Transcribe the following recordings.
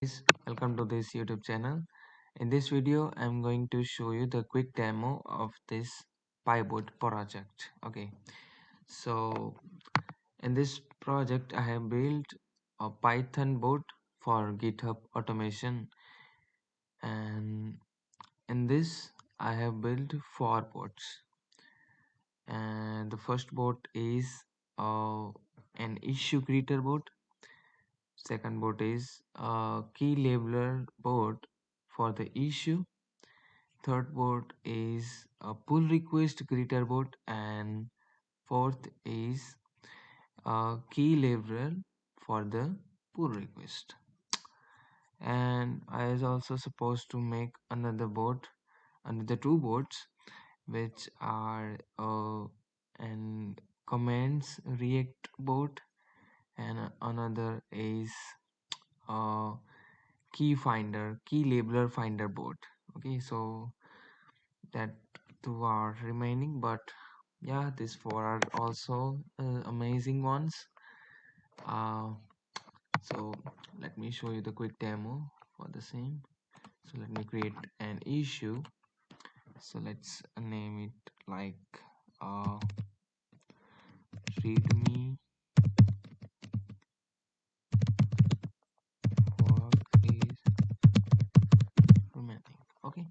Guys, welcome to this YouTube channel. In this video I'm going to show you the quick demo of this PyBot project. Okay, so in this project I have built a Python bot for GitHub automation, and in this I have built four bots. And the first bot is an issue greeter bot. Second bot is a key labeler bot for the issue. Third bot is a pull request greeter bot, and fourth is a key labeler for the pull request. And I was also supposed to make another two bots, which are an comments react bot, and another is a key labeler finder bot. Okay, so that two are remaining, but yeah, these four are also amazing ones. So let me show you the quick demo for the same. So let me create an issue. So let's name it like uh, readme work is remaining. Okay,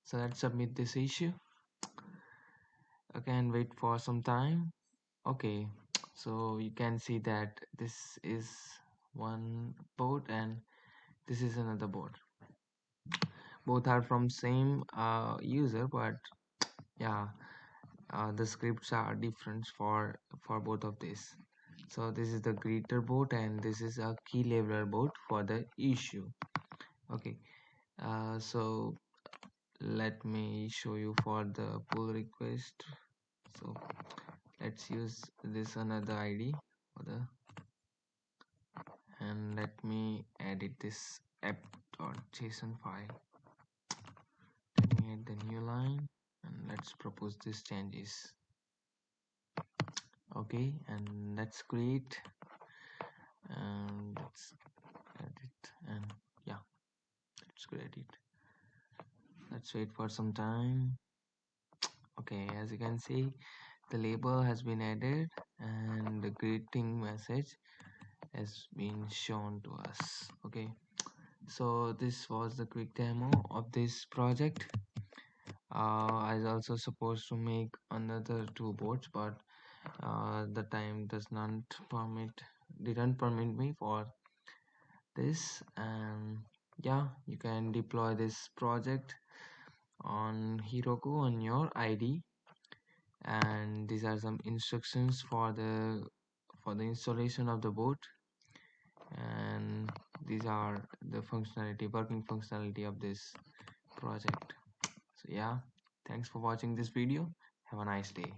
so let's submit this issue. Okay, and wait for some time. Okay, so you can see that this is one boat and this is another boat. Both are from same user, but yeah, the scripts are different for both of these. So this is the greeter boat and this is a key labeler boat for the issue. Okay, so let me show you for the pull request. So let's use this another id for the, and let me edit this app.json file. Let me add the new line and let's propose these changes. Okay, and let's create and let's edit, and yeah, let's create it. Let's wait for some time. Okay, as you can see, the label has been added and the greeting message has been shown to us. Okay, so this was the quick demo of this project. I was also supposed to make another two boards, but the time didn't permit me for this. And yeah, you can deploy this project on Heroku on your ID, and these are some instructions for the installation of the board, and these are the working functionality of this project. So yeah, thanks for watching this video. Have a nice day.